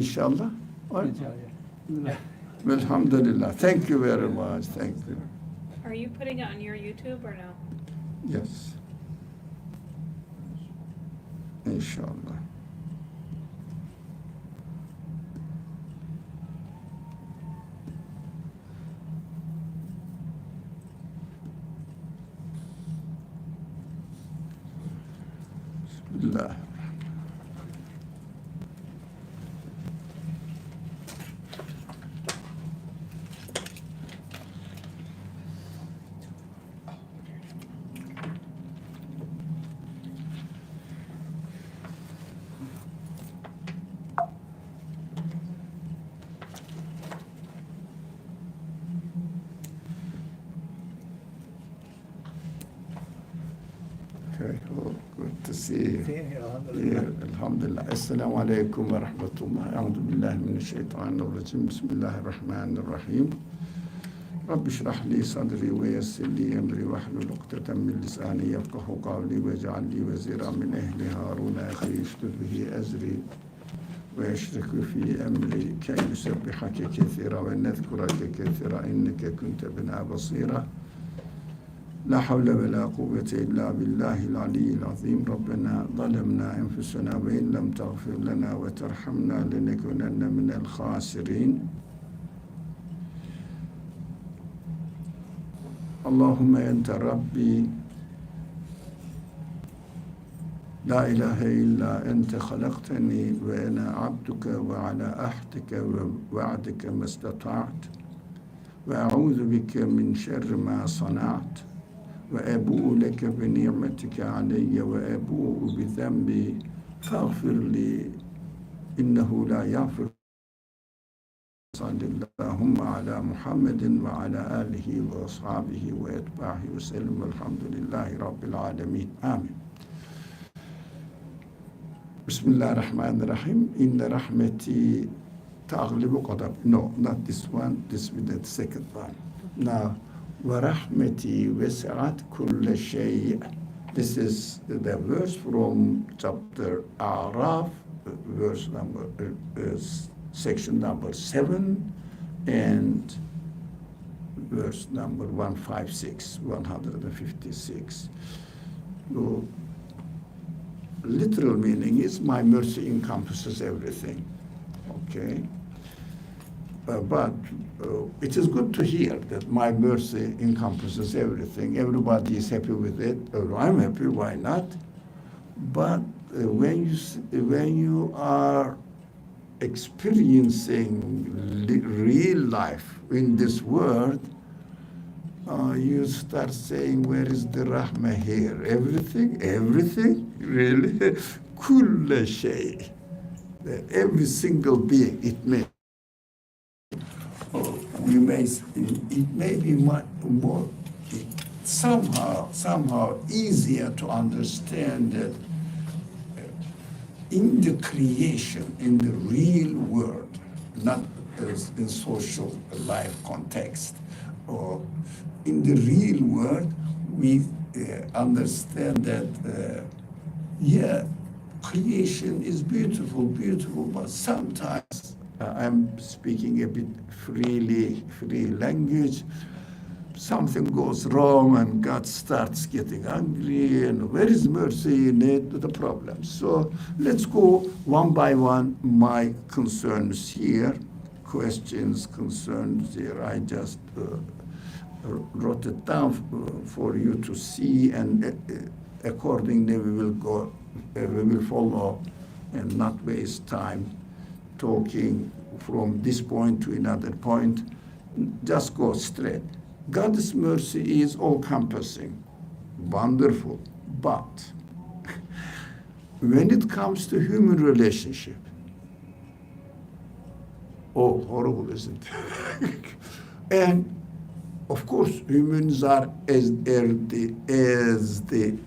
inshallah. Yeah. Alhamdulillah. Thank you very much. Thank you. Are you putting it on your YouTube or no? Yes. Inshallah. Bismillah. Okay, well, good to see you. Yeah, Alhamdulillah. Assalamu alaikum wa rahmatullah. A'udhu billahi min ash-shaytanir rajim. Bismillahir rahmanir rahim. Rabbi shrah li sadri wa yassir li amri wahlul 'uqdatam min lisani yafqahu qawli waj'al li waziran min ahli Harun akhi ishdud bihi azri wa yashriku fi amri kay nusabbihaka kathira wa nadhkuraka kathira innaka kunta bina basira. لا حول ولا قوة إلا بالله العلي العظيم ربنا ظلمنا أنفسنا وإن لم تغفر لنا وترحمنا لنكونن من الخاسرين اللهم أنت ربي لا إله إلا أنت خلقتني وأنا عبدك وعلى عهدك ووعدك ما استطعت وأعوذ بك من شر ما صنعت وأبوء لك بنعمتك علي وأبوء بذنبي فاغفر لي إنه لا يغفر صلى اللهم على محمد وعلى آله وأصحابه وأتباعه وسلم والحمد لله رب العالمين آمين بسم الله الرحمن الرحيم إن رحمتي تغلب غضب. No, not this one, this with the second one. Now وَرَحْمَتِي وَسَعَتْ كُلَّ شَيْءٍ. This is the verse from chapter A'raf, verse number, section number 7, and verse number 156. So, literal meaning is my mercy encompasses everything. Okay? But it is good to hear that my mercy encompasses everything. Everybody is happy with it. I'm happy, why not? But when you are experiencing real life in this world, you start saying, where is the rahmah here? Everything? Really? Kulla shay. Every single being, it may it may be more somehow easier to understand that in the creation, in the real world, not as in social life context, or in the real world, we understand that creation is beautiful, but sometimes I'm speaking a bit free language. Something goes wrong and God starts getting angry, and where is mercy in it? The problem. So let's go one by one. My concerns here, questions, concerns here. I just wrote it down for you to see, and accordingly we will go. We will follow and not waste time talking from this point to another point. Just go straight. God's mercy is all-encompassing, wonderful, but when it comes to human relationship, horrible, isn't it? And of course, humans are as the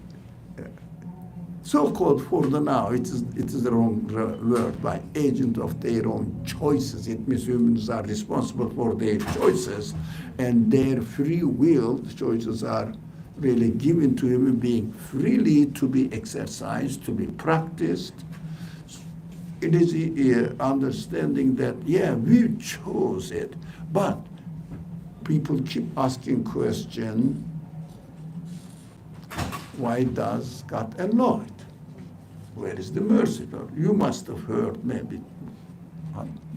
so-called for the now, it is the wrong word, by agent of their own choices. It means humans are responsible for their choices, and their free will choices are really given to human being freely to be exercised, to be practiced. it is understanding that, yeah, we chose it, but people keep asking question, why does God allow it? Where is the mercy? You must have heard maybe,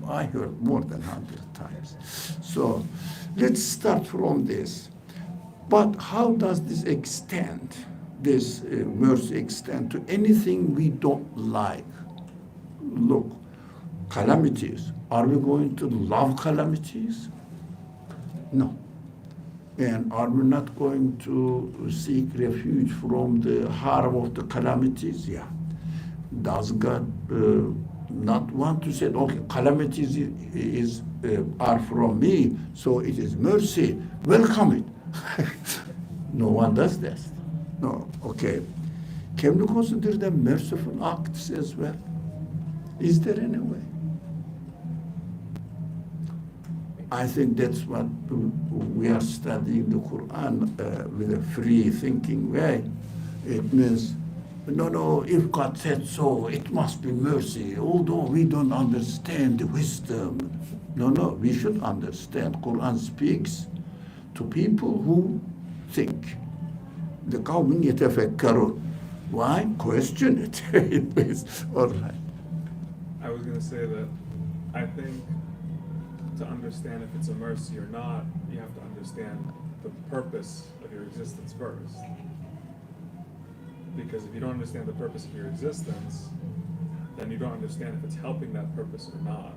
I heard more than 100 times. So let's start from this. But how does this extend, this mercy extend to anything we don't like? Look, calamities. Are we going to love calamities? No. And are we not going to seek refuge from the harm of the calamities? Yeah. Does God not want to say, okay, calamities are from me, so it is mercy, welcome it? No one does this. No, okay. Can we consider them merciful acts as well? Is there any way? I think that's what we are studying the Quran with a free thinking way. It means, no, if God said so, it must be mercy, although we don't understand the wisdom. No, we should understand. Quran speaks to people who think. The qawmin yatafakkarun. Why? Question it. It means, all right. I was going to say that I think to understand if it's a mercy or not, you have to understand the purpose of your existence first. Because if you don't understand the purpose of your existence, then you don't understand if it's helping that purpose or not.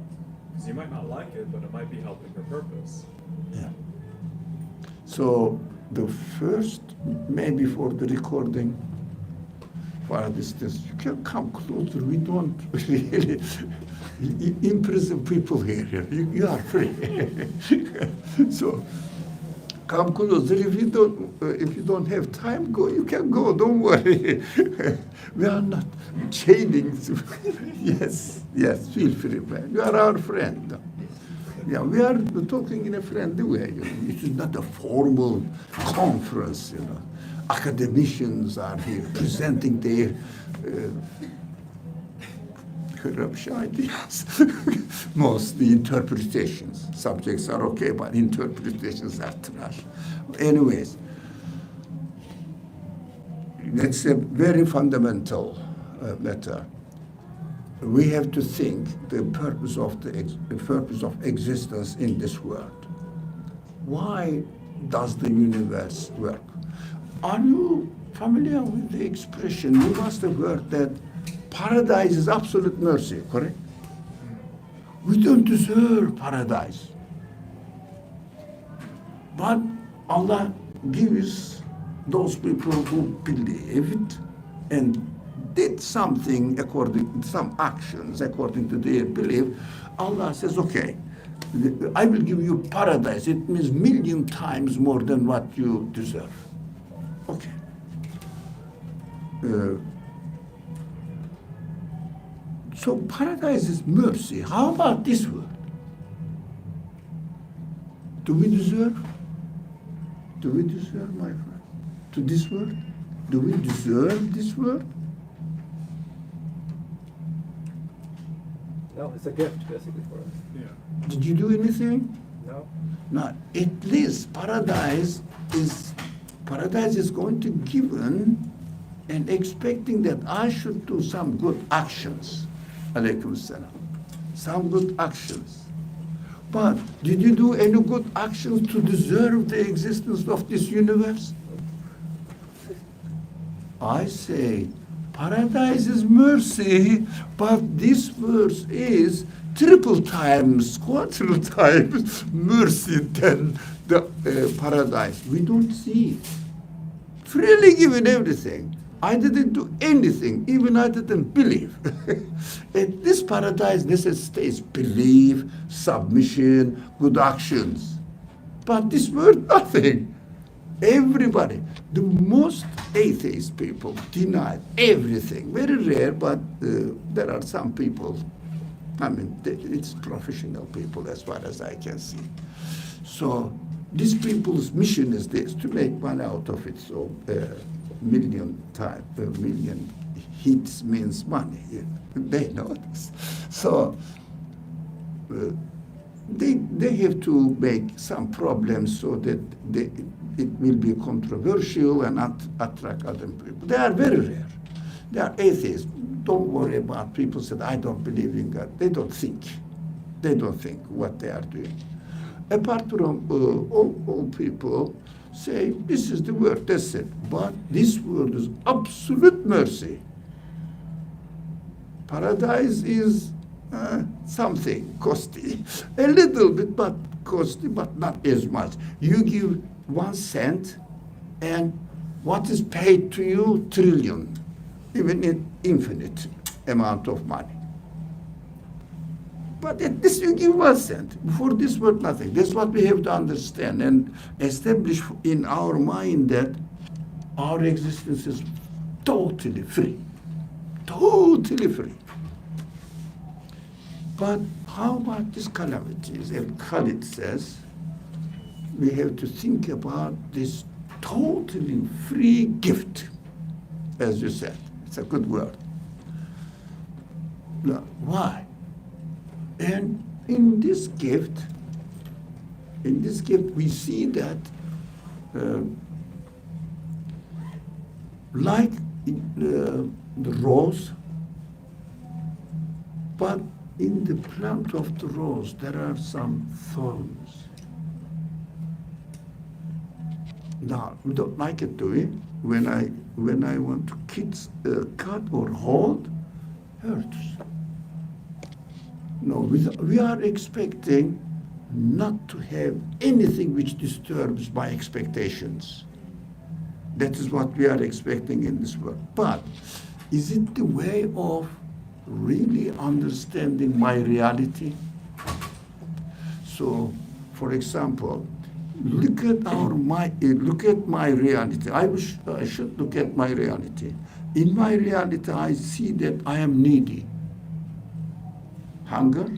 Because you might not like it, but it might be helping your purpose. Yeah. So the first, maybe for the recording, for a distance, you can come closer. We don't really imprison people here. You are free. So come closer. If you don't have time, go. You can go. Don't worry. We are not chaining. Yes. Feel free, man. You are our friend. Yeah, we are talking in a friendly way. It is not a formal conference. Academicians are here presenting their corrupt ideas. Mostly interpretations. Subjects are okay, but interpretations are trash. Anyways, that's a very fundamental matter. We have to think the purpose of existence in this world. Why does the universe work? Are you familiar with the expression? You must have heard that paradise is absolute mercy, correct? We don't deserve paradise. But Allah gives those people who believed and did something some actions according to their belief. Allah says, okay, I will give you paradise. It means 1,000,000 times more than what you deserve. Okay. So paradise is mercy. How about this world? Do we deserve? Do we deserve, my friend? To this world? Do we deserve this world? No, it's a gift, basically, for us. Yeah. Did you do anything? No? Now, at least paradise is going to given and expecting that I should do some good actions. Alaykum salam. Some good actions. But did you do any good actions to deserve the existence of this universe? I say, paradise is mercy, but this verse is triple times, quadruple times mercy than the paradise. We don't see it. Freely given everything. I didn't do anything, even I didn't believe. And this paradise necessitates belief, submission, good actions. But this word, nothing. Everybody, the most atheist people deny everything. Very rare, but there are some people. I mean, it's professional people as far as I can see. So these people's mission is this, to make money out of it. So million Heat means money. They know this. So they have to make some problems so that it will be controversial and attract other people. They are very rare. They are atheists. Don't worry about people said, I don't believe in God. They don't think. They don't think what they are doing. Apart from all people say, this is the word, that's it. But this word is absolute mercy. Paradise is something costly, a little bit, but costly, but not as much. You give 1 cent, and what is paid to you, trillion, even in infinite amount of money. But at this you give 1 cent. For this world, nothing. That's what we have to understand and establish in our mind that our existence is totally free. Totally free. But how about these calamities? As Khalid says, we have to think about this totally free gift, as you said. It's a good word. Now, why? And in this gift, we see that like the rose, but in the plant of the rose there are some thorns. Now we don't like it, do we? When I want to cut or hold, hurts. No, we are expecting not to have anything which disturbs my expectations. That is what we are expecting in this world. But is it the way of really understanding my reality? So, for example, look at my reality. I should look at my reality. In my reality, I see that I am needy. Hunger,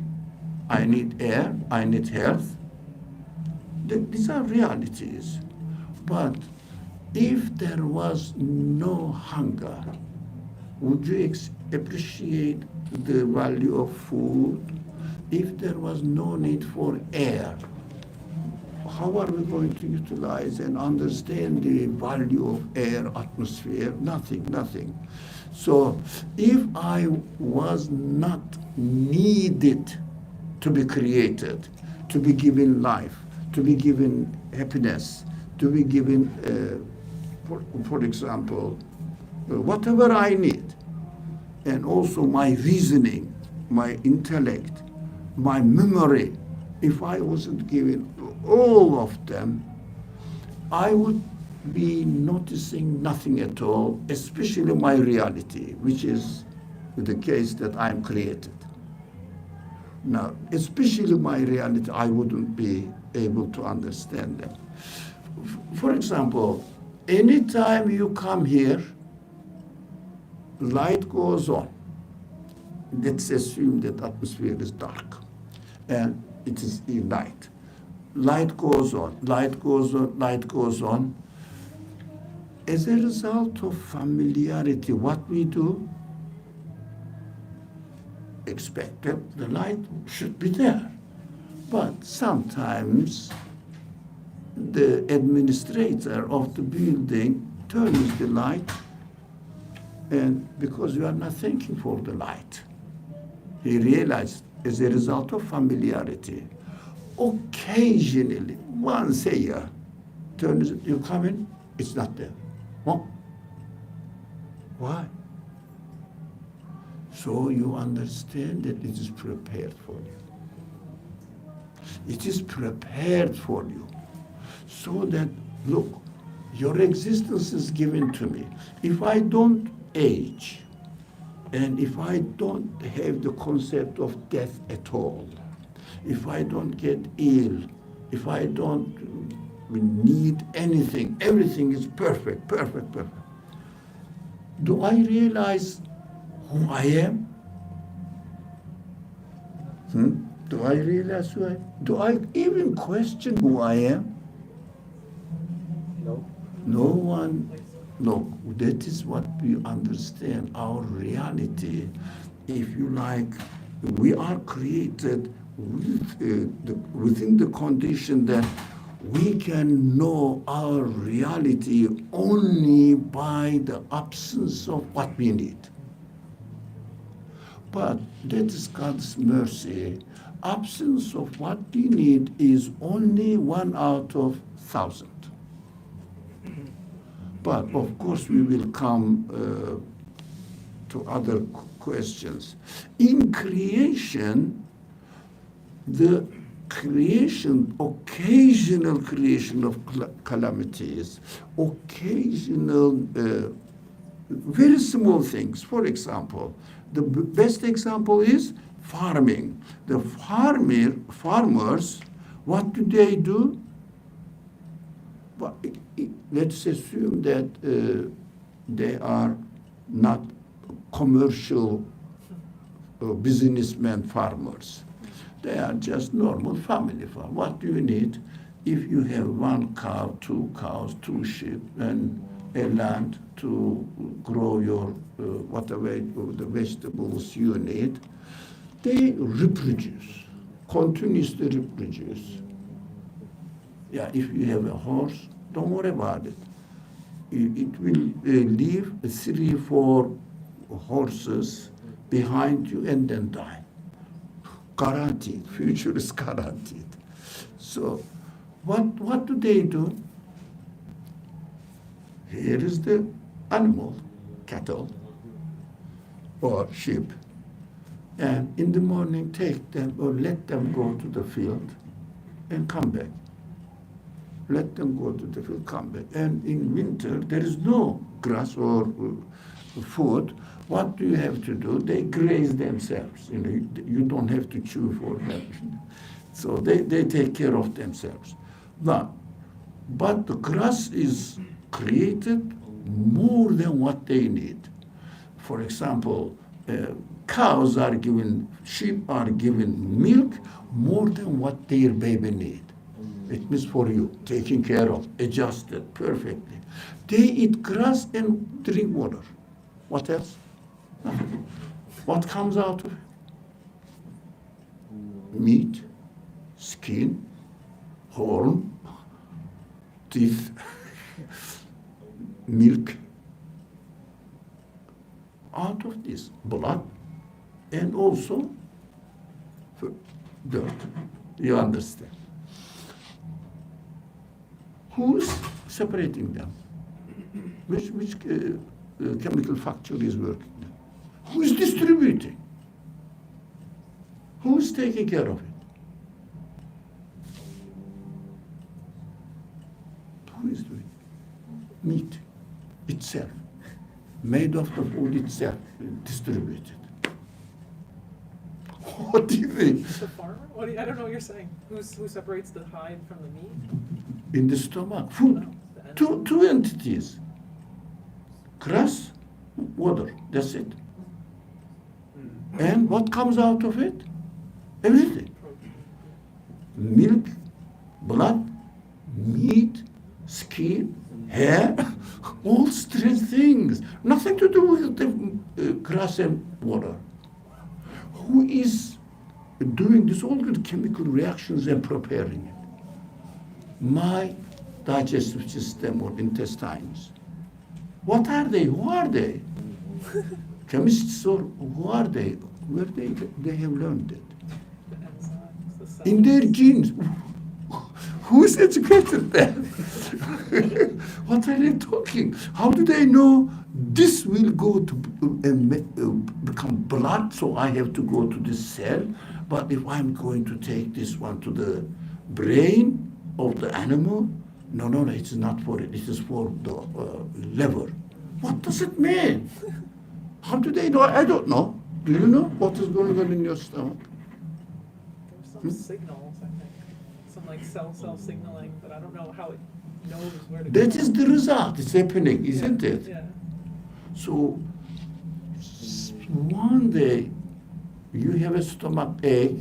I need air, I need health. These are realities. But if there was no hunger, would you appreciate the value of food? If there was no need for air, how are we going to utilize and understand the value of air, atmosphere? Nothing. So if I was not needed to be created, to be given life, to be given happiness, to be given, for example, whatever I need, and also my reasoning, my intellect, my memory, if I wasn't given all of them, I would be noticing nothing at all, especially my reality, which is the case that I'm created. Now, especially my reality, I wouldn't be able to understand them. For example, anytime you come here, light goes on. Let's assume that atmosphere is dark and it is night. Light goes on, light goes on, light goes on. As a result of familiarity, what we do, expect that the light should be there. But sometimes the administrator of the building turns the light, and because you are not thanking for the light, he realized as a result of familiarity, occasionally, once a year, turns, you come in, it's not there. Well, why? So you understand that it is prepared for you. It is prepared for you. So that, look, your existence is given to me. If I don't age, and if I don't have the concept of death at all, if I don't get ill, if I don't need anything, everything is perfect. Do I realize who I am? Do I realize who I am? Do I even question who I am? No. No one No, that is what we understand, our reality. If you like, we are created within the condition that we can know our reality only by the absence of what we need. But that is God's mercy. Absence of what we need is only 1 out of 1,000. But of course, we will come to other questions. In creation, the occasional creation of calamities, occasional, very small things. For example, the best example is farming. The farmers, what do? Well, let's assume that they are not commercial businessmen farmers. They are just normal family farmers. What do you need? If you have 1 cow, 2 cows, 2 sheep, and a land to grow your whatever the vegetables you need, they reproduce, continuously reproduce. Yeah, if you have a horse, don't worry about it. It will leave 3, 4 horses behind you and then die. Guaranteed, future is guaranteed. So what do? Here is the animal, cattle or sheep. And in the morning, take them or let them go to the field and come back. Let them go to the field, come back. And in winter, there is no grass or food. What do you have to do? They graze themselves. You don't have to chew for them. So they take care of themselves. Now, but the grass is created more than what they need. For example, cows are given, sheep are given milk more than what their baby need. It means for you, taken care of, adjusted perfectly. They eat grass and drink water. What else? Nothing. What comes out of it? Meat, skin, horn, teeth, milk. Out of this, blood, and also dirt. You understand? Who's separating them? Which chemical factory is working? Who is distributing? Who is taking care of it? Who is doing it? Meat itself, made of the food itself, distributed. What do you think? The farmer? I don't know what you're saying. Who separates the hide from the meat? In the stomach, food. Two entities. Grass, water, that's it. And what comes out of it? Everything. Milk, blood, meat, skin, hair, all strange things. Nothing to do with the grass and water. Who is doing this all the chemical reactions and preparing it? My digestive system or intestines. What are they? Who are they? Chemists or who are they? Where they have learned it? The enzymes, the cells. In their genes. Who's educated them? What are they talking? How do they know this will go to become blood, so I have to go to this cell? But if I'm going to take this one to the brain of the animal, no, it's not for it. It is for the liver. What does it mean? How do they know? I don't know. Do you know what is going on in your stomach? There's some signals, I think. Some like cell signaling, but I don't know how it knows where to go. That is the result. It's happening, isn't it? Yeah. So one day you have a stomach ache,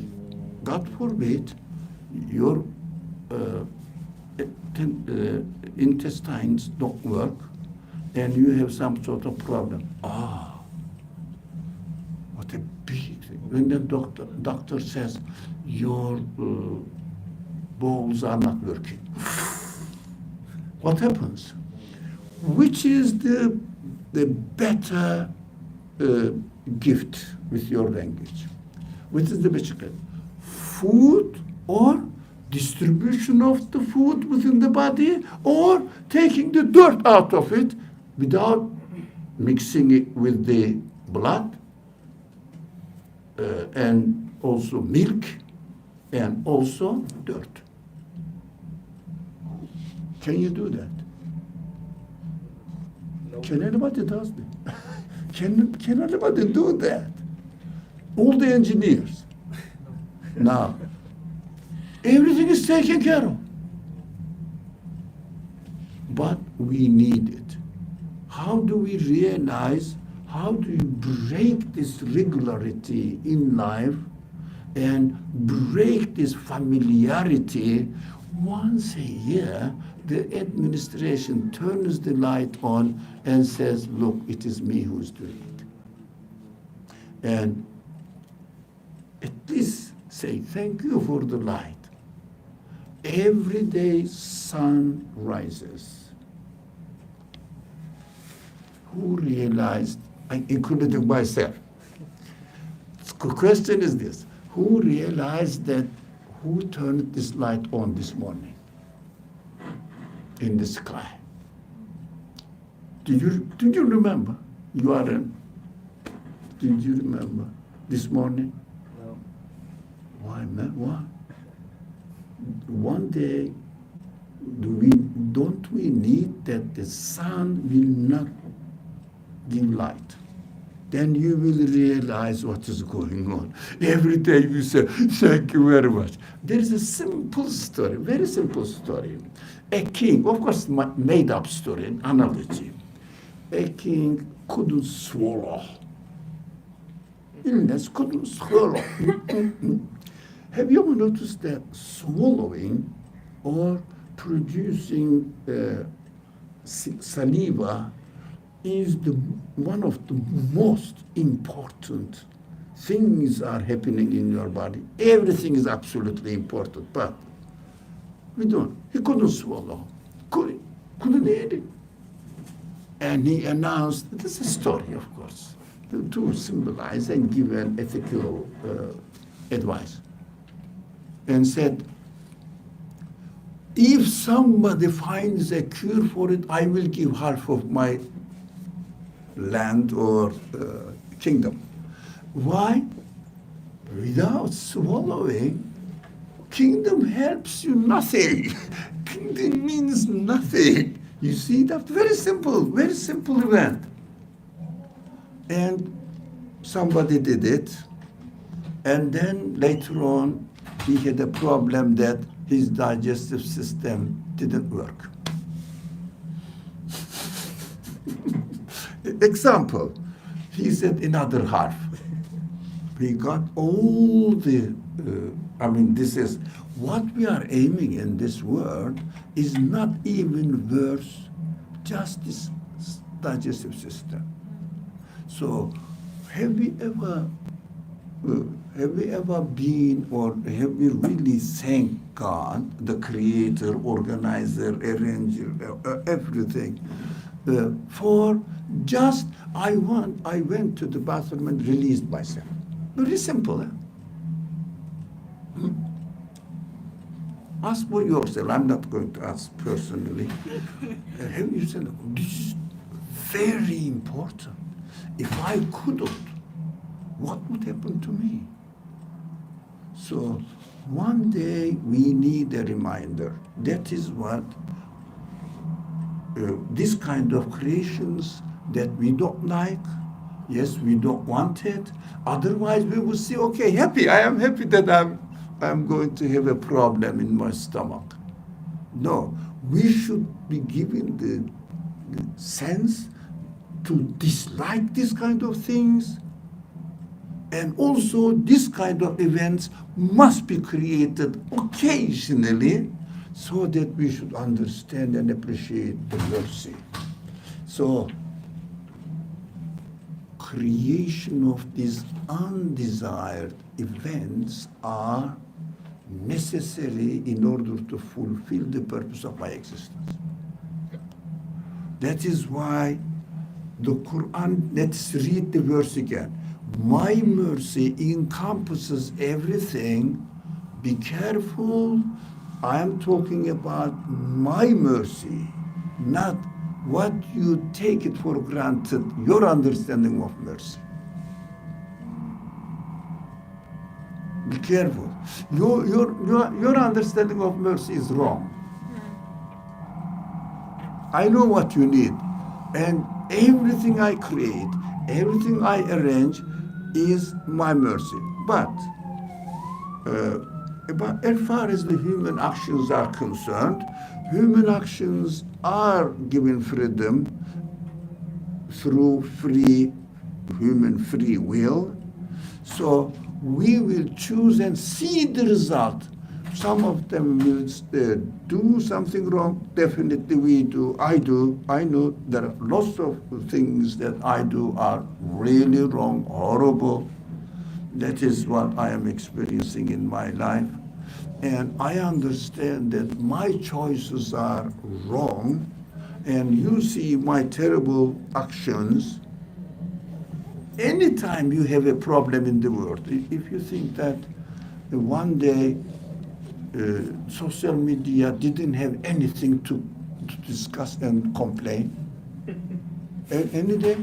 God forbid, your intestines don't work, and you have some sort of problem. Ah, what a big thing. When the doctor says your balls are not working, what happens? Which is the better gift with your language? Which is the better gift? Food or distribution of the food within the body, or taking the dirt out of it without mixing it with the blood, and also milk, and also dirt. Can you do that? No. Can anybody does that? Can anybody do that? All the engineers. Now, everything is taken care of. But we need it. How do we realize, how do you break this regularity in life and break this familiarity? Once a year, the administration turns the light on and says, look, it is me who's doing it. And at least say, thank you for the light. Every day sun rises. Who realized, including myself, the question is this, who realized that, who turned this light on this morning in the sky? Do you remember? You are in. Did you remember this morning? No. Why, man? Why? One day, don't we need that the sun will not give light? Then you will realize what is going on. Every day you say, thank you very much. There is a simple story, very simple story. A king, of course, made up story, an analogy. A king couldn't swallow. Illness couldn't swallow. Have you ever noticed that swallowing or producing saliva is one of the most important things are happening in your body. Everything is absolutely important, but we don't. He couldn't swallow, couldn't eat it. And he announced, this is a story, of course, to symbolize and give an ethical advice. And said, if somebody finds a cure for it, I will give half of my land or kingdom. Why? Without swallowing, kingdom helps you nothing. Kingdom means nothing. You see, that's very simple event. And somebody did it, and then later on, he had a problem that his digestive system didn't work. Example, he said another half. We got all the, this is, what we are aiming in this world is not even worth just this digestive system. So have we ever been, or have we really thanked God, the creator, organizer, arranger, everything, for just, I went to the bathroom and released myself. Very simple, Ask for yourself. I'm not going to ask personally. Have you said, this is very important. If I couldn't, what would happen to me? So one day we need a reminder. That is what this kind of creations that we don't like, yes, we don't want it. Otherwise we will say, okay, happy. I am happy that I'm going to have a problem in my stomach. No, we should be given the sense to dislike this kind of things. And also, this kind of events must be created occasionally so that we should understand and appreciate the mercy. So, creation of these undesired events are necessary in order to fulfill the purpose of my existence. That is why the Quran, let's read the verse again. My mercy encompasses everything. Be careful. I am talking about my mercy, not what you take it for granted, your understanding of mercy. Be careful. Your understanding of mercy is wrong. I know what you need. And everything I create, everything I arrange is my mercy. But as far as the human actions are concerned, human actions are given freedom through human free will. So we will choose and see the result. Some of them will do something wrong. Definitely we do. I do. I know there are lots of things that I do are really wrong, horrible. That is what I am experiencing in my life. And I understand that my choices are wrong. And you see my terrible actions. Anytime you have a problem in the world, if you think that one day social media didn't have anything to discuss and complain, any day,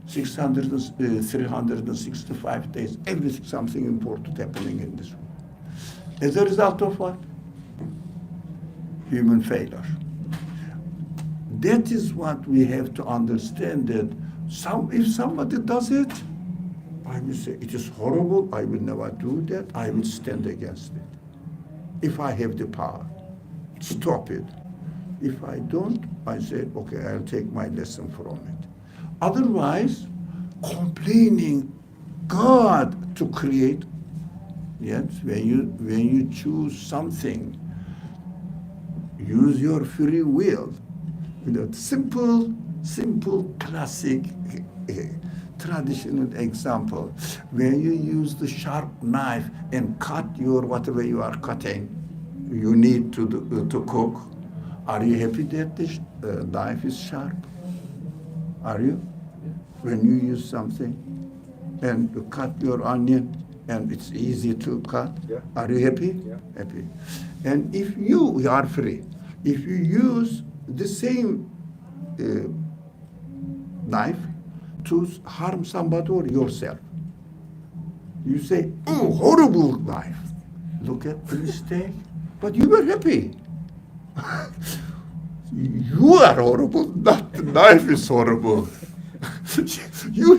365 days, everything, something important happening in this world. As a result of what? Human failure. That is what we have to understand, that if somebody does it, I will say, it is horrible, I will never do that, I will stand against it. If I have the power, stop it. If I don't, I say, okay, I'll take my lesson from it. Otherwise, complaining God to create, yes, when you choose something, use your free will. Simple, classic, traditional example. When you use the sharp knife and cut your whatever you are cutting, you need to cook. Are you happy that the knife is sharp? Are you? When you use something and you cut your onion and it's easy to cut, Yeah. are you happy? Yeah. Happy. And if you are free, if you use the same knife to harm somebody or yourself, you say, oh, horrible knife. Look at the mistake. But you were happy. You are horrible, not the knife is horrible. You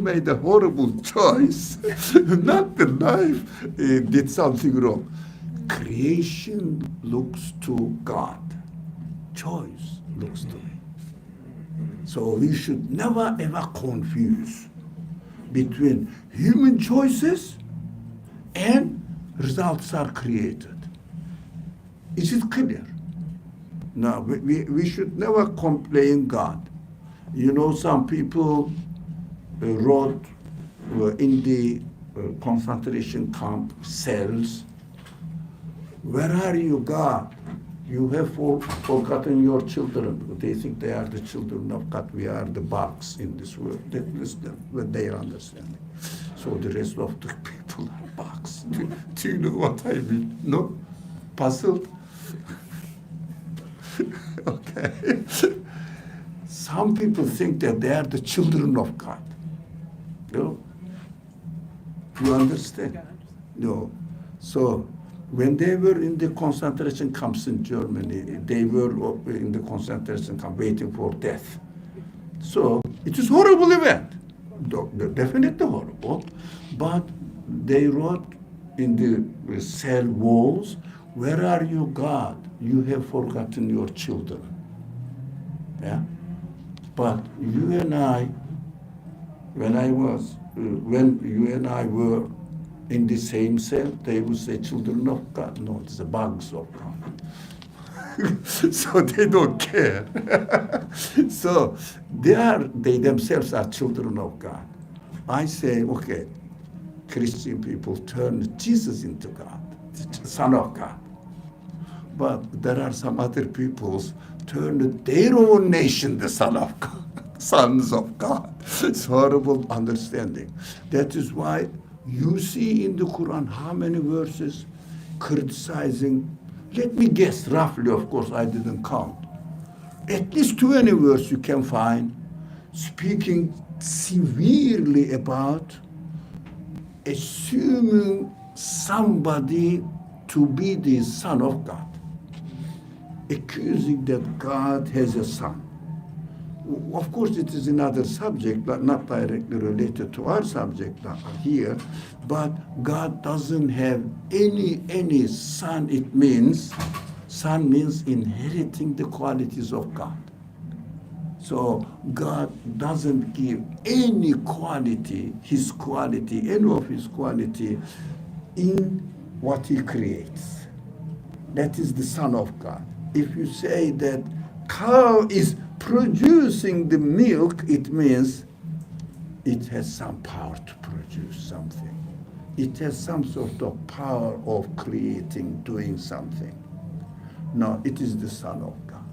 made a horrible choice, not the knife did something wrong. Creation looks to God. Choice looks to me. So we should never ever confuse between human choices and results are created. Is it clear? No, we should never complain God. You know, some people wrote in the concentration camp cells, where are you, God? You have forgotten your children. They think they are the children of God. We are the bugs in this world. That is what they are understanding. So the rest of the people are bugs. Do you know what I mean? No? Puzzled? Okay. Some people think that they are the children of God. No? You understand? Yeah, No. So when they were in the concentration camps in Germany, they were in the concentration camp waiting for death. So it is a horrible event. Definitely horrible. But they wrote in the cell walls, where are you, God? You have forgotten your children. Yeah? But you and I, when you and I were in the same cell, they would say children of God. No, it's the bugs of God. So they don't care. So they themselves are children of God. I say, okay, Christian people turn Jesus into God, the Son of God. But there are some other peoples turn their own nation the Son of God, sons of God. It's horrible understanding. That is why you see in the Quran how many verses criticizing. Let me guess roughly, of course I didn't count. At least 20 verses you can find speaking severely about assuming somebody to be the Son of God, accusing that God has a son. Of course, it is another subject, but not directly related to our subject here. But God doesn't have any son. It means son means inheriting the qualities of God. So God doesn't give any quality, his quality, any of his quality in what he creates. That is the Son of God. If you say that cow is producing the milk, it means it has some power to produce something. It has some sort of power of creating, doing something. No, it is the Son of God.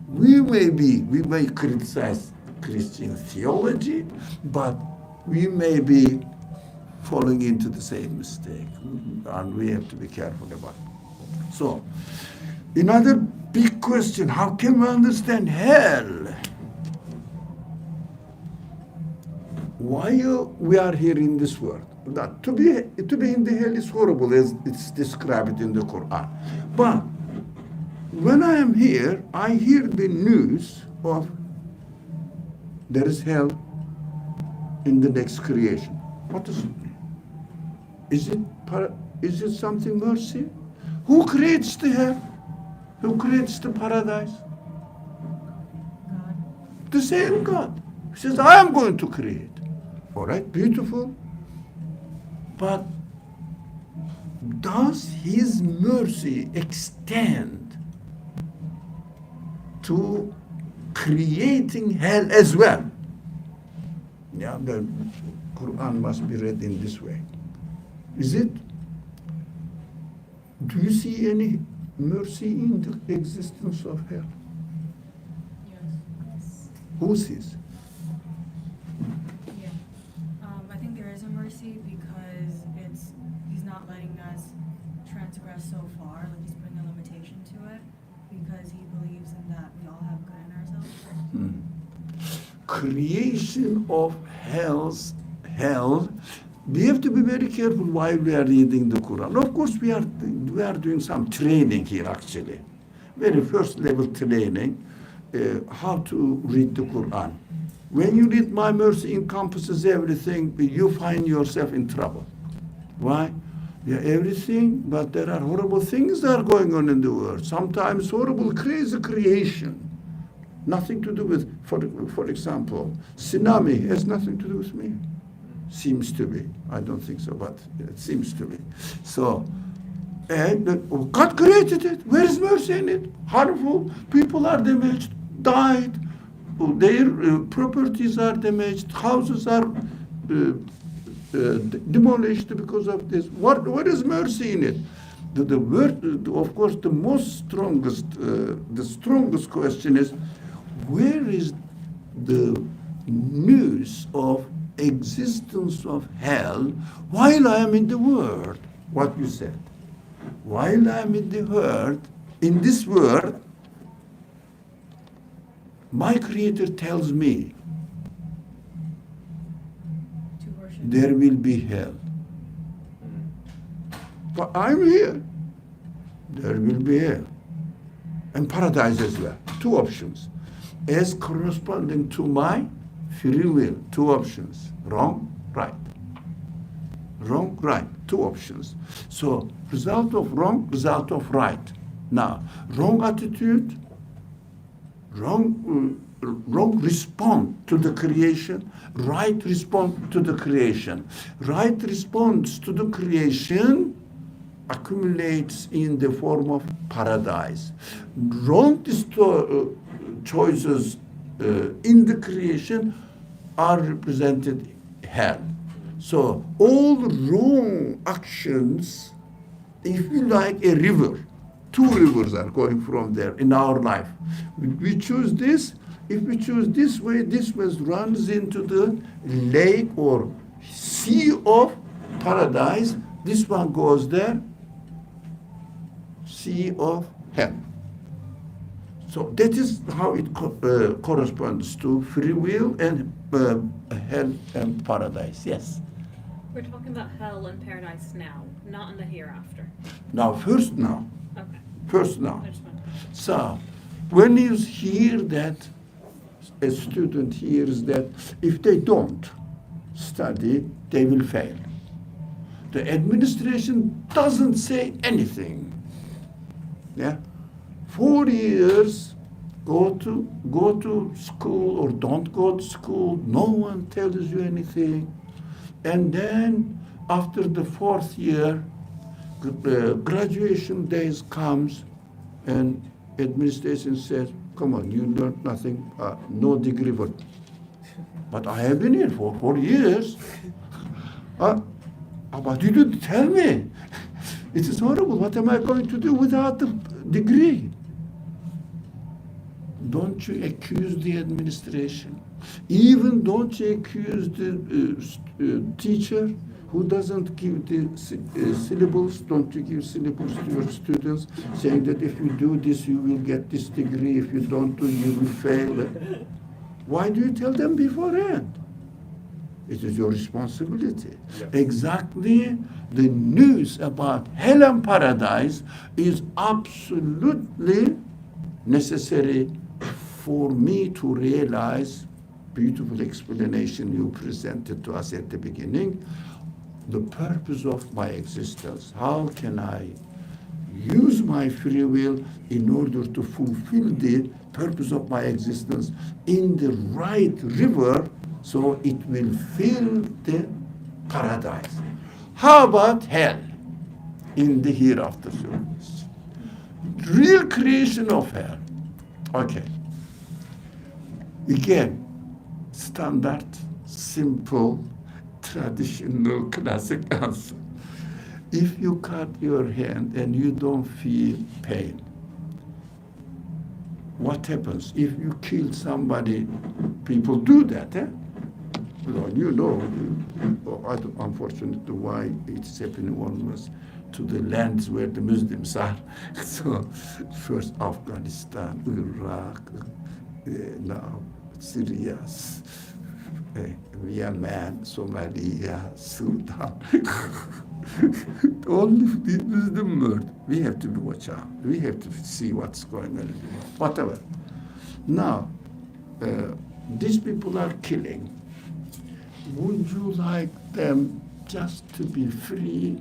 We may criticize Christian theology, but we may be falling into the same mistake, and we have to be careful about it. So, another big question, how can we understand hell? Why we are here in this world? That to be in the hell is horrible, as it's described in the Quran. But when I am here, I hear the news of there is hell in the next creation. What does it mean? Is it something mercy? Who creates the hell? Who creates the paradise? God. The same God. He says, I am going to create. All right, beautiful. But does his mercy extend to creating hell as well? Yeah, the Quran must be read in this way. Is it? Do you see any mercy in the existence of hell? Yes. Who sees? Yeah. I think there is a mercy because he's not letting us transgress so far, like he's putting a limitation to it because he believes in that we all have good in ourselves. Creation of hell, we have to be very careful while we are reading the Quran. Of course, we are doing some training here actually. Very first level training, how to read the Quran. When you read My Mercy encompasses everything, you find yourself in trouble. Why? Yeah, everything, but there are horrible things that are going on in the world. Sometimes horrible, crazy creation. Nothing to do with, for example, tsunami has nothing to do with me. Seems to be. I don't think so, but it seems to be. So, and God created it. Where is mercy in it? Harmful. People are damaged, died. Their properties are damaged. Houses are demolished because of this. What is mercy in it? The word, of course, the strongest question is, where is the news of existence of hell while I am in the world? What you said. While I am in the world, in this world, my Creator tells me there will be hell. But I'm here. There will be hell. And paradise as well. Two options. As corresponding to my free will. Two options. Wrong, right. Wrong, right. Two options. So, result of wrong, result of right. Now, wrong attitude, wrong response to the creation, right response to the creation. Right response to the creation accumulates in the form of paradise. Wrong choices in the creation are represented hell. So all wrong actions, if you like a river, two rivers are going from there in our life. We choose this. If we choose this way runs into the lake or sea of paradise. This one goes there, sea of hell. So that is how it corresponds to free will and hell and paradise. Yes. We're talking about hell and paradise now, not in the hereafter. First now. Okay. First now. I just wanted to- So when you hear that, a student hears that if they don't study, they will fail. The administration doesn't say anything. Yeah, 4 years, go to school or don't go to school. No one tells you anything, and then after the 4th year, graduation days comes, and administration says, "Come on, you learned nothing, no degree for." But I have been here for 4 years. But you didn't tell me. It is horrible. What am I going to do without the degree? Don't you accuse the administration? Even don't you accuse the teacher who doesn't give the syllables? Don't you give syllables to your students saying that if you do this, you will get this degree. If you don't do, you will fail. Why do you tell them beforehand? It is your responsibility. Yes. Exactly, the news about hell and paradise is absolutely necessary for me to realize, beautiful explanation you presented to us at the beginning, the purpose of my existence. How can I use my free will in order to fulfill the purpose of my existence in the right river, so it will fill the paradise? How about hell in the hereafter service? Real creation of hell. Okay. Again, standard, simple, traditional, classic answer. If you cut your hand and you don't feel pain, what happens? If you kill somebody, people do that, eh? Unfortunately, why it's happening almost to the lands where the Muslims are. So, first Afghanistan, Iraq, now Syria, Yemen, Somalia, Sudan. Only the Muslim murder. We have to watch out. We have to see what's going on. Whatever. Now, these people are killing. Would you like them just to be free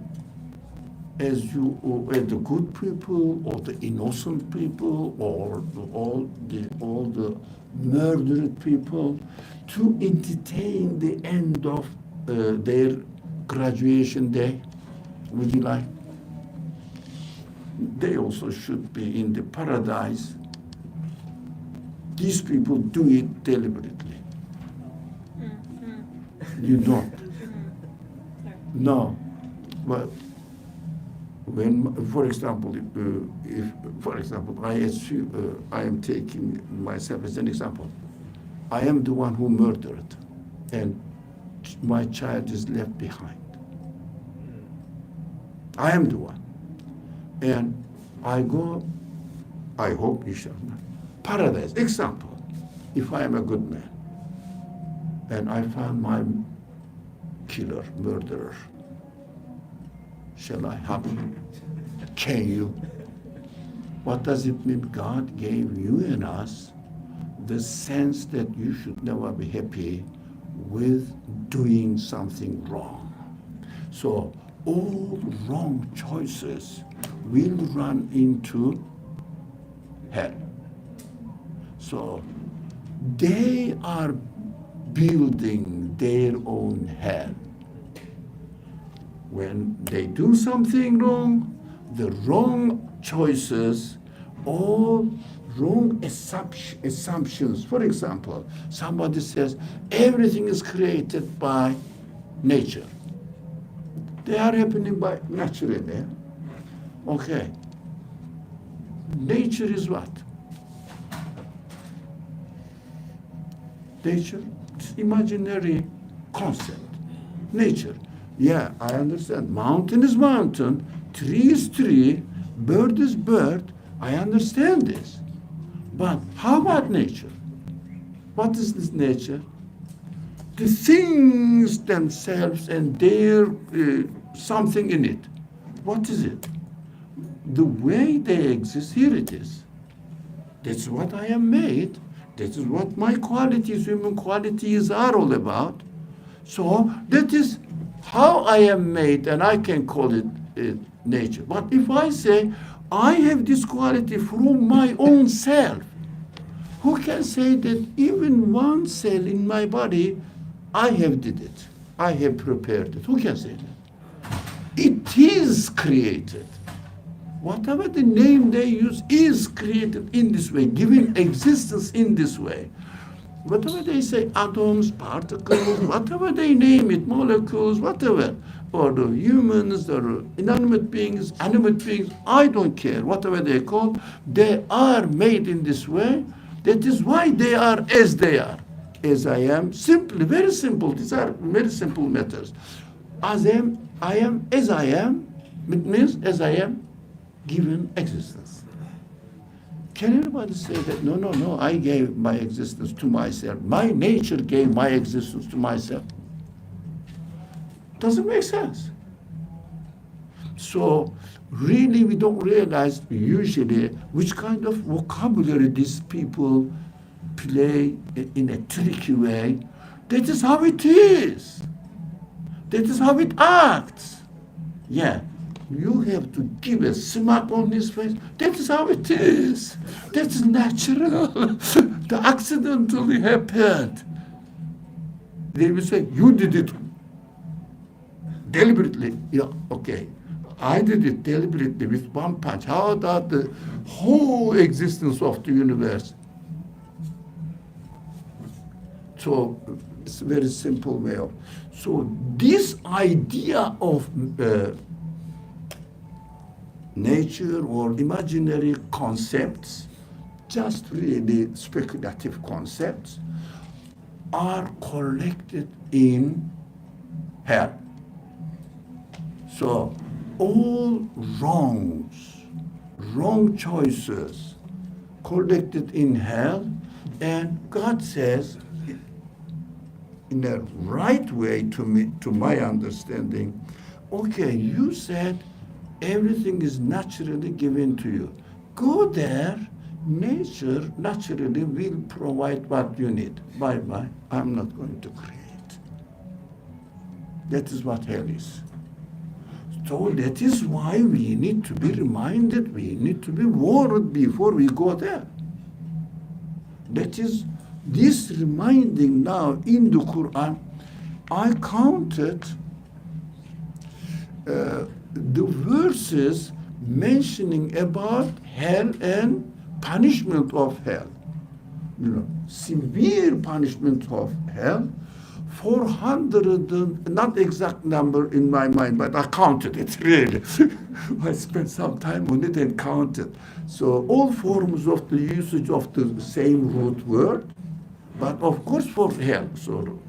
as the good people, or the innocent people, or all the murdered people, to entertain the end of their graduation day? Would you like? They also should be in the paradise. These people do it deliberately. You don't. No. But when, for example, I assume I am taking myself as an example. I am the one who murdered, and my child is left behind. I am the one. And I go, I hope, inshallah, paradise. Example, if I am a good man, and I found my killer, murderer, shall I hug him? Can you? What does it mean? God gave you and us the sense that you should never be happy with doing something wrong. So all wrong choices will run into hell. So they are building their own hell. When they do something wrong, the wrong choices, all wrong assumptions. For example, somebody says everything is created by nature. They are happening by naturally. Okay. Nature is what? Nature is imaginary concept. Nature. Yeah, I understand. Mountain is mountain, tree is tree, bird is bird. I understand this. But how about nature? What is this nature? The things themselves and their something in it. What is it? The way they exist, here it is. That's what I am made. That is what my qualities, human qualities are all about. So that is how I am made, and I can call it nature. But if I say, I have this quality from my own self, who can say that even one cell in my body, I have did it, I have prepared it? Who can say that? It is created. Whatever the name they use is created in this way, given existence in this way. Whatever they say, atoms, particles, whatever they name it, molecules, whatever, or the humans, or inanimate beings, animate beings, I don't care, whatever they call, they are made in this way. That is why they are as they are. As I am, simply, very simple, these are very simple matters. As I am as I am, it means as I am, given existence. Can anybody say that, no, I gave my existence to myself. My nature gave my existence to myself. Doesn't make sense. So really we don't realize usually which kind of vocabulary these people play in a tricky way. That is how it is. That is how it acts. Yeah. You have to give a smack on his face. That is how it is. That's natural. The accidentally happened. They will say, you did it deliberately. Yeah, okay. I did it deliberately with one punch. How about the whole existence of the universe? So it's a very simple way of. So this idea of nature or imaginary concepts, just really speculative concepts, are collected in hell. So all wrongs, wrong choices collected in hell, and God says, in a right way to me, to my understanding, okay, you said everything is naturally given to you. Go there, nature naturally will provide what you need. Bye-bye, I'm not going to create. That is what hell is. So that is why we need to be reminded, we need to be warned before we go there. That is this reminding now in the Quran. I counted the verses mentioning about hell and punishment of hell. You know, severe punishment of hell. 400, not exact number in my mind, but I counted it really. I spent some time on it and counted. So all forms of the usage of the same root word, but of course for hell. So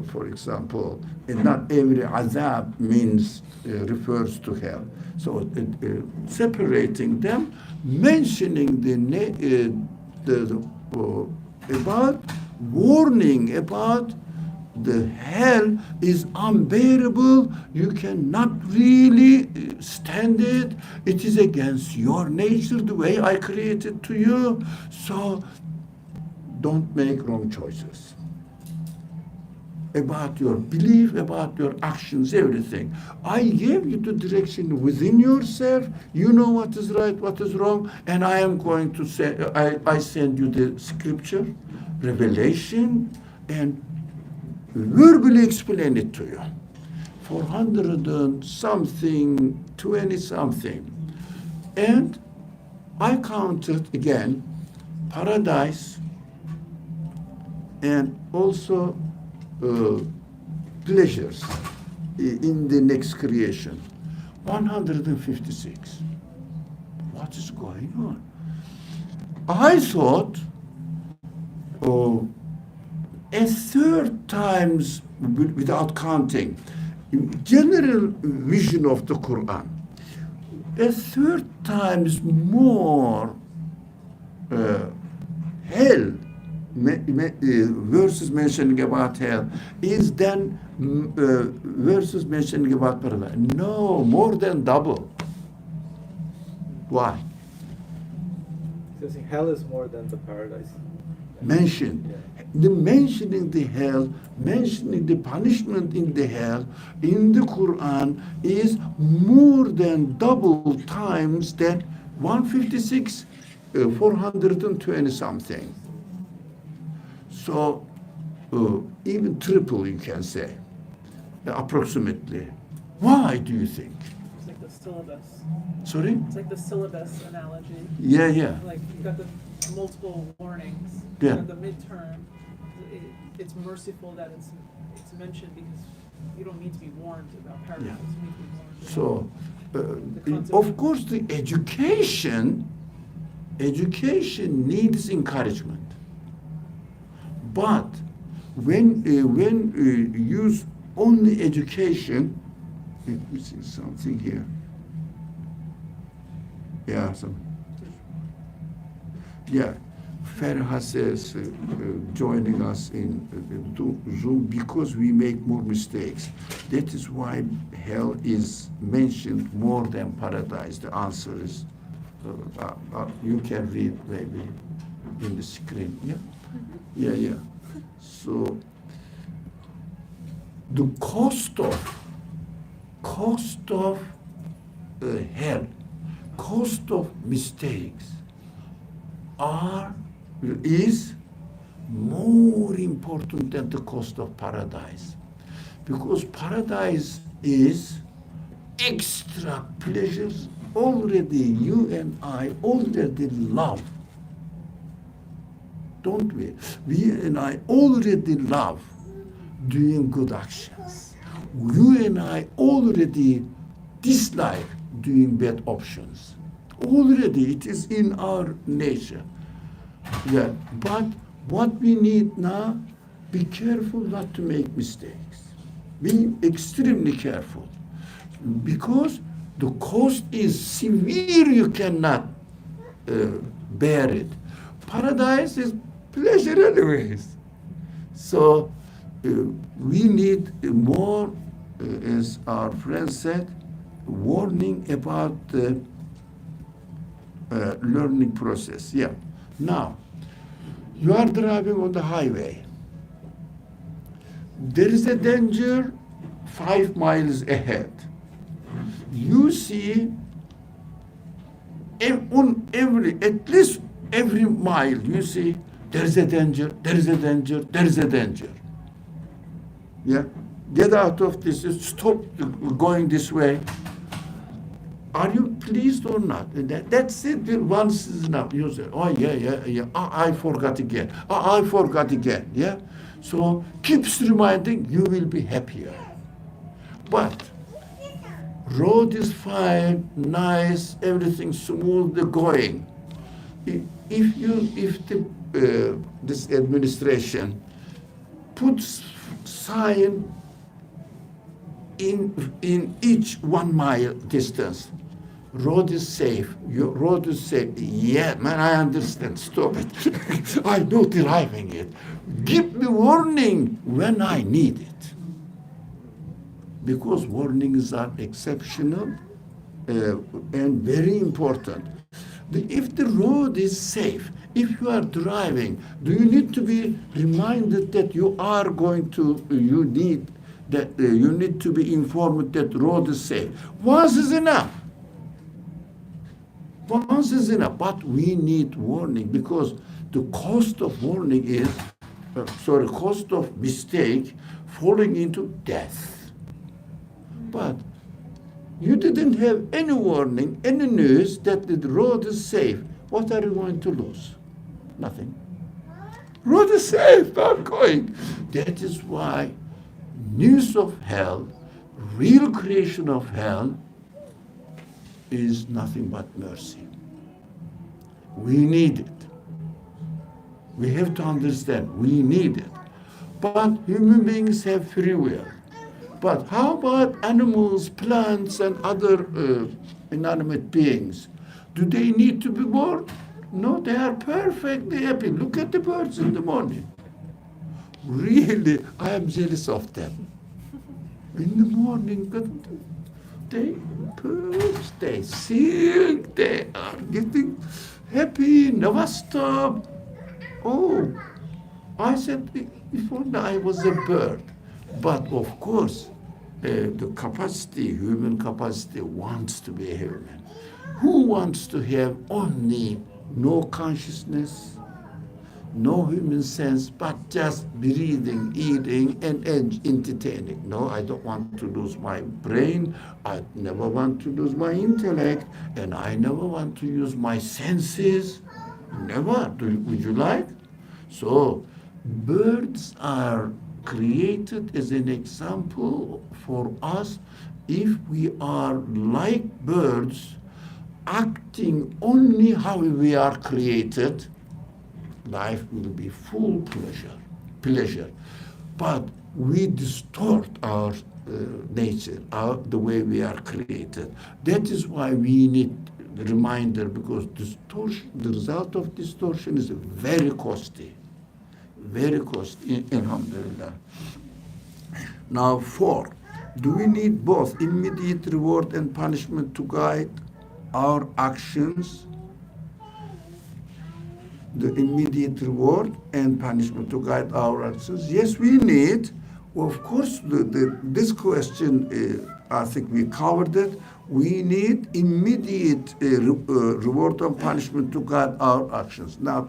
for example, not every azab means refers to hell. So separating them, mentioning about warning about the hell is unbearable. You cannot really stand it. It is against your nature, the way I created to you. So don't make wrong choices about your belief, about your actions, everything. I gave you the direction within yourself. You know what is right, what is wrong, and I am going to say, I send you the scripture, revelation, and verbally explain it to you. 400 and something, 20 something. And I counted again paradise and also pleasures in the next creation. 156. What is going on? I thought a third times without counting, general vision of the Quran, a third times more hell verses mentioning about hell is than verses mentioning about paradise. No, more than double. Why? Because hell is more than the paradise. Mentioned. Yeah. The mentioning the hell, mentioning the punishment in the hell in the Quran is more than double times than 156, 420 something. So even triple, you can say, approximately. Why do you think? It's like the syllabus. Sorry? It's like the syllabus analogy. Yeah, yeah. Like you've got the multiple warnings. Yeah. And the midterm, it's merciful that it's mentioned because you don't need to be warned about paradise. Yeah. You need to be warned about So, the concept. of course, the education needs encouragement. But when you use only education, let me see something here. Yeah, Ferhas is joining us in Zoom because we make more mistakes. That is why hell is mentioned more than paradise. The answer is, you can read maybe in the screen. Yeah, yeah. So the cost of hell, cost of mistakes is more important than the cost of paradise, because paradise is extra pleasures already you and I already love, don't we? We and I already love doing good actions. You and I already dislike doing bad options. Already it is in our nature. Yeah, but what we need now, be careful not to make mistakes. Be extremely careful, because the cost is severe. You cannot bear it. Paradise is pleasure anyways. So we need more, as our friend said, warning about the learning process. Yeah. Now, you are driving on the highway. There is a danger 5 miles ahead. You see at least every mile, you see there is a danger, there is a danger, there is a danger. Yeah? Get out of this, stop going this way. Are you pleased or not? That's it. Once is enough. You say, oh yeah. I forgot again. I forgot again. Yeah. So keeps reminding, you will be happier. But road is fine, nice, everything smooth going. If this administration puts sign in each 1 mile distance, road is safe. Your road is safe. Yeah, man, I understand. Stop it. I know driving it. Give me warning when I need it. Because warnings are exceptional and very important. If the road is safe, if you are driving, do you need to be reminded that you are going to, you need to be informed that the road is safe? Once is enough. Once is enough. But we need warning, because the cost of warning is, cost of mistake falling into death. But You didn't have any warning, any news that the road is safe. What are you going to lose? Nothing. Road is safe, I'm going. That is why news of hell, real creation of hell, is nothing but mercy. We need it. We have to understand, we need it. But human beings have free will. But how about animals, plants, and other inanimate beings? Do they need to be born? No, they are perfectly happy. Look at the birds in the morning. Really, I am jealous of them. In the morning, they perch, they sing, they are getting happy, never stop. Oh, I said, if only I was a bird. But of course, the capacity, human capacity, wants to be a human. Who wants to have only no consciousness, no human sense, but just breathing, eating, and entertaining? No, I don't want to lose my brain. I never want to lose my intellect, and I never want to use my senses. Never. Would you like? So, birds are created as an example for us. If we are like birds, acting only how we are created, life will be full pleasure. But we distort our nature, the way we are created. That is why we need a reminder, because distortion, the result of distortion is very costly. Very costly, alhamdulillah. Now, 4, do we need both immediate reward and punishment to guide our actions? The immediate reward and punishment to guide our actions? Yes, we need. Of course, this question, I think we covered it. We need immediate reward and punishment to guide our actions. Now,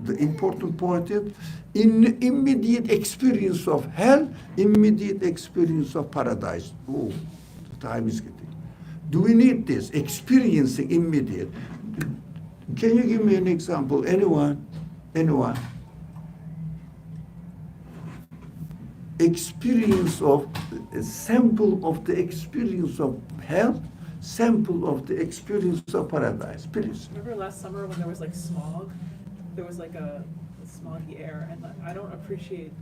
the important point is, in immediate experience of hell, immediate experience of paradise. Oh, the time is getting. Do we need this? Experiencing immediate. Can you give me an example? Anyone? Anyone? Experience of, a sample of the experience of hell, sample of the experience of paradise, please. Remember last summer when there was like smog? There was like a smoggy air, and I don't appreciate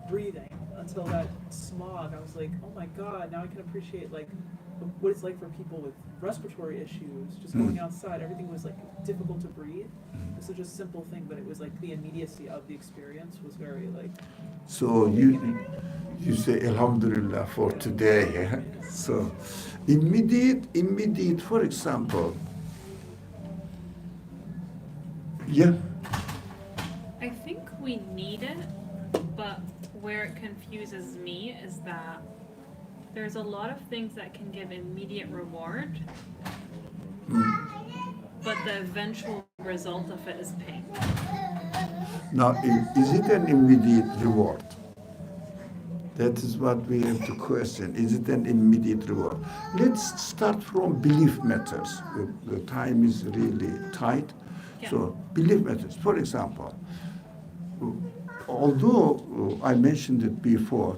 breathing until that smog. I was like, oh my God, now I can appreciate like what it's like for people with respiratory issues, just going outside. Everything was like difficult to breathe. It's such a simple thing, but it was like the immediacy of the experience was very like. So you say Alhamdulillah for today. Yeah? So immediate, for example. Yeah. I think we need it, but where it confuses me is that there's a lot of things that can give immediate reward, but the eventual result of it is pain. Now, is it an immediate reward? That is what we have to question. Is it an immediate reward? Let's start from belief matters. The time is really tight. Yeah. So, belief matters. For example, although I mentioned it before,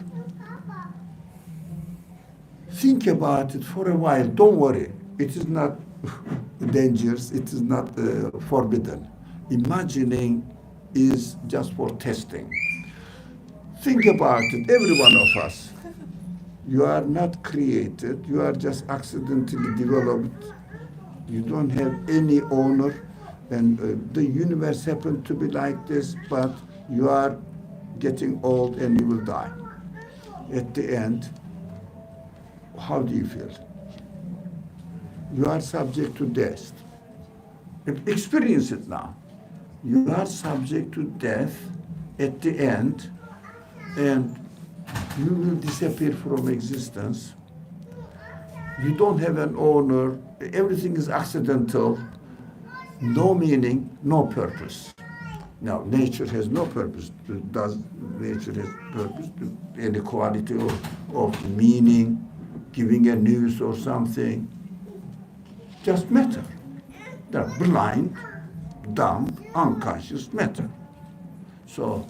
think about it for a while. Don't worry. It is not dangerous. It is not forbidden. Imagining is just for testing. Think about it, every one of us. You are not created. You are just accidentally developed. You don't have any owner. And the universe happened to be like this, but you are getting old and you will die. At the end, how do you feel? You are subject to death. Experience it now. You are subject to death at the end, and you will disappear from existence. You don't have an owner. Everything is accidental. No meaning, no purpose. Now, nature has no purpose. Does nature have purpose? Any quality of meaning? giving a news or something, just matter. They're blind, dumb, unconscious matter. So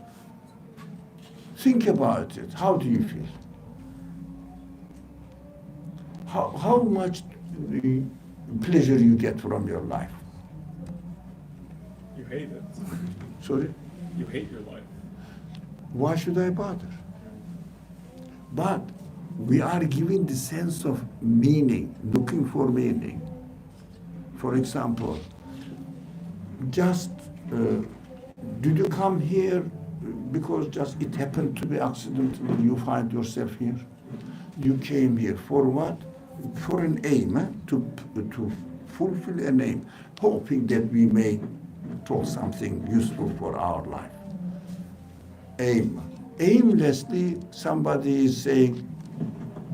think about it. How do you feel? How much pleasure you get from your life? You hate it. Sorry? You hate your life. Why should I bother? But we are giving the sense of meaning, looking for meaning. For example, just did you come here because just it happened to be accidental you find yourself here? You came here for what? For an aim, to fulfill an aim, hoping that we may do something useful for our life. Aim. Aimlessly, somebody is saying,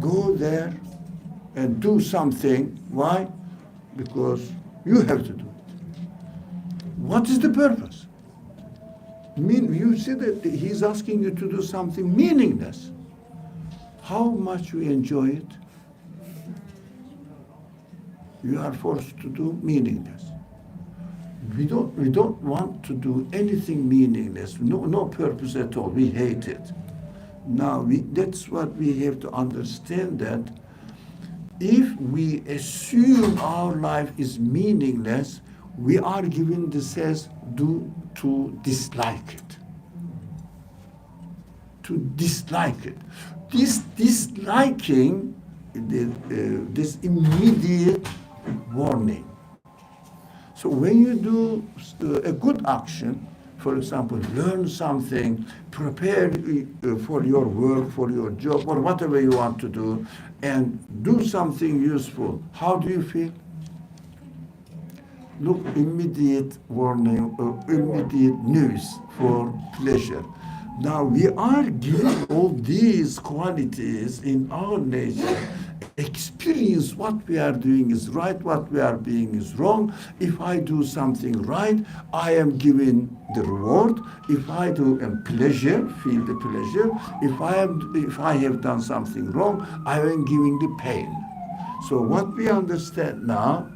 go there and do something. Why? Because you have to do it. What is the purpose? You see that he's asking you to do something meaningless. How much you enjoy it? You are forced to do meaningless. We don't want to do anything meaningless, no purpose at all. We hate it. Now that's what we have to understand, that if we assume our life is meaningless, we are given the sense to dislike it. To dislike it. This disliking, this immediate warning. So when you do a good action, for example, learn something, prepare for your work, for your job, or whatever you want to do, and do something useful, how do you feel? Look, immediate warning, immediate news for pleasure. Now we are giving all these qualities in our nature. Experience what we are doing is right, what we are doing is wrong. If I do something right, I am given the reward. If I do a pleasure, feel the pleasure. If I have done something wrong, I am giving the pain. So what we understand now,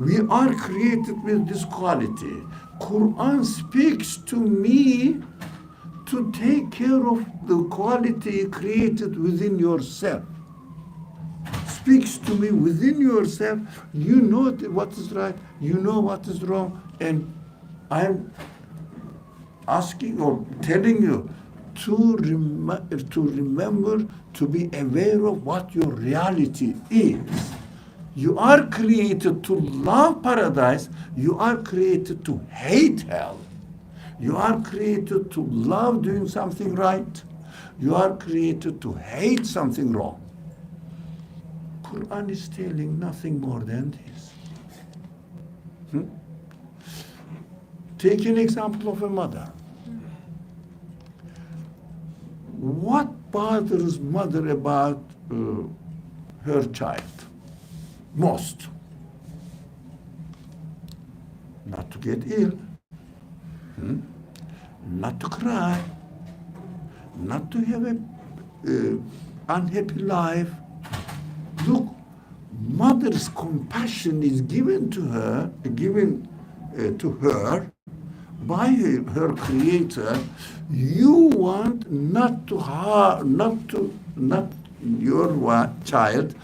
we are created with this quality. Quran speaks to me to take care of the quality created within yourself. Speaks to me within yourself. You know what is right, you know what is wrong, and I'm asking or telling you to remember to be aware of what your reality is. You are created to love paradise. You are created to hate hell. You are created to love doing something right. You are created to hate something wrong. Quran is telling nothing more than this. Take an example of a mother. What bothers mother about her child most? Not to get ill, not to cry, not to have a unhappy life. Look, mother's compassion is given to her by her creator. You want not your child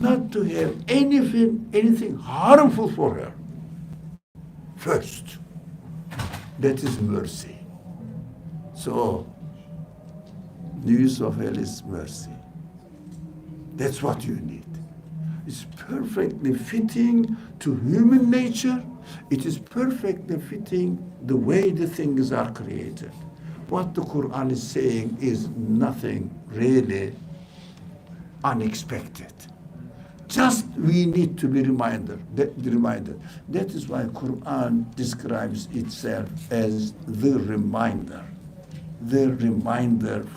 not to have anything harmful for her. First, that is mercy. So, news of hell is mercy. That's what you need. It's perfectly fitting to human nature. It is perfectly fitting the way the things are created. What the Quran is saying is nothing really unexpected. Just we need to be reminded. That is why Quran describes itself as the reminder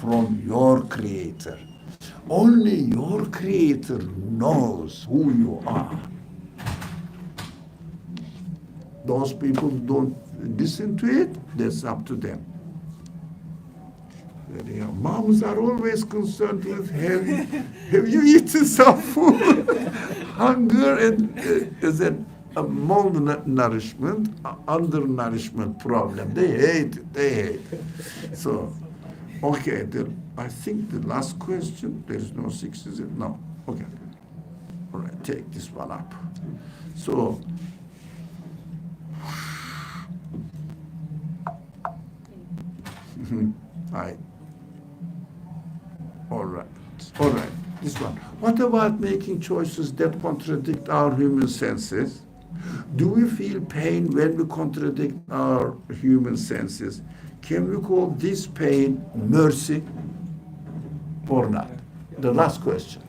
from your creator. Only your creator knows who you are. Those people don't listen to it, that's up to them. Very You know, moms are always concerned with have you eaten some food? Hunger is a malnourishment, undernourishment problem. They hate it. They hate it. So, okay. I think the last question. There is no six, is it? No. Okay. All right. Take this one up. So. All right, this one. What about making choices that contradict our human senses? Do we feel pain when we contradict our human senses? Can we call this pain mercy or not? The last question.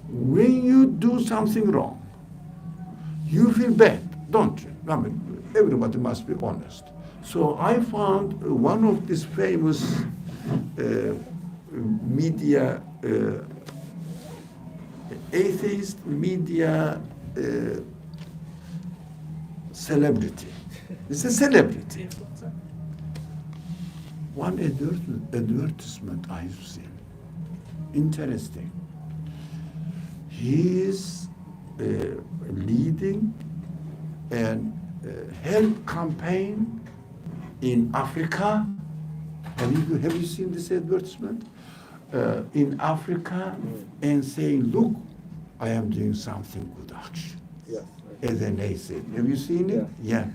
When you do something wrong, you feel bad, don't you? I mean, everybody must be honest. So I found one of these famous media, atheist media celebrity. It's a celebrity. One advertisement I've seen. Interesting. He is leading an health campaign in Africa. Have you seen this advertisement? In Africa, and saying, look, I am doing something good action. Yes. As an atheist. Have you seen it? Yeah.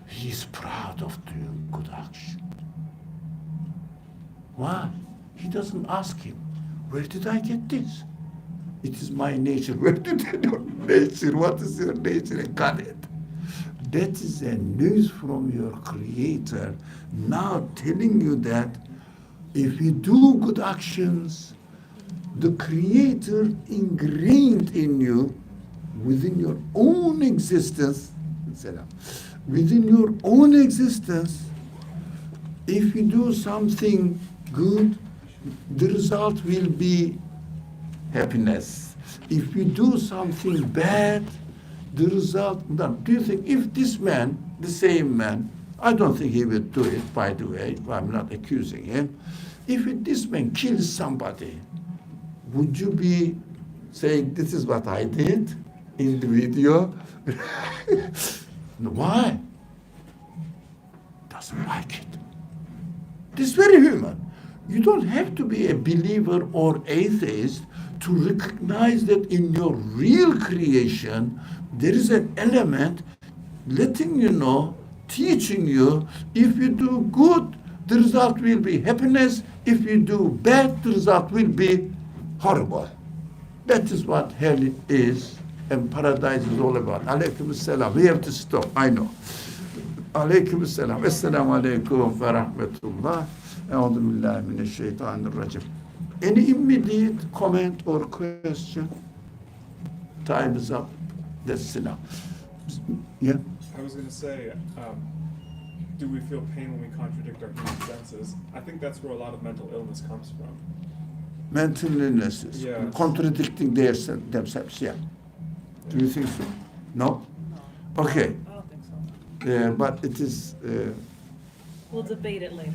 He's proud of doing good action. Why? He doesn't ask him, where did I get this? It is my nature. Where did I know nature? What is your nature? I got it. That is a news from your Creator now telling you that if you do good actions, the Creator ingrained in you within your own existence, if you do something good, the result will be happiness. If you do something bad, the result, do you think if this man, the same man, I don't think he would do it, by the way, I'm not accusing him. If this man kills somebody, would you be saying, this is what I did in the video? Why? Doesn't like it. This is very human. You don't have to be a believer or atheist to recognize that in your real creation, there is an element letting you know, teaching you, if you do good, the result will be happiness. If you do bad, the result will be horrible. That is what hell is and paradise is all about. Alaykum as-salam. We have to stop, I know. Alaykum as-salam. Assalamu alaikum wa rahmatullah. A'udhu billahi minash shaitanir rajim. Any immediate comment or question? Time is up. That's enough. Yeah? I was going to say, do we feel pain when we contradict our human senses? I think that's where a lot of mental illness comes from. Mental illnesses, Yeah. contradicting themselves, yeah. Do you think so? No? Okay. I don't think so. But it is, We'll debate it later.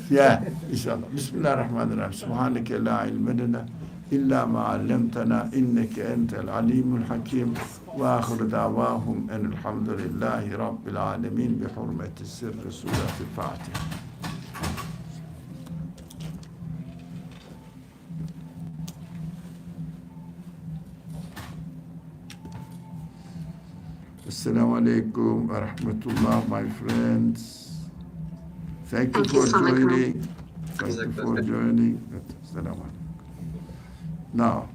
yeah, inshallah. Bismillahirrahmanirrahim. Subhanaka la ilma lana illa ma 'allamtana innaka antal alimul hakim. Wa akhir da'wahum an alhamdulillahi rabbil alamin bi hurmati sirri surat al-Fatiha. Assalamu alaikum wa rahmatullah, my friends. Thank you for joining. Thank you for joining. Assalamu alaikum. Now,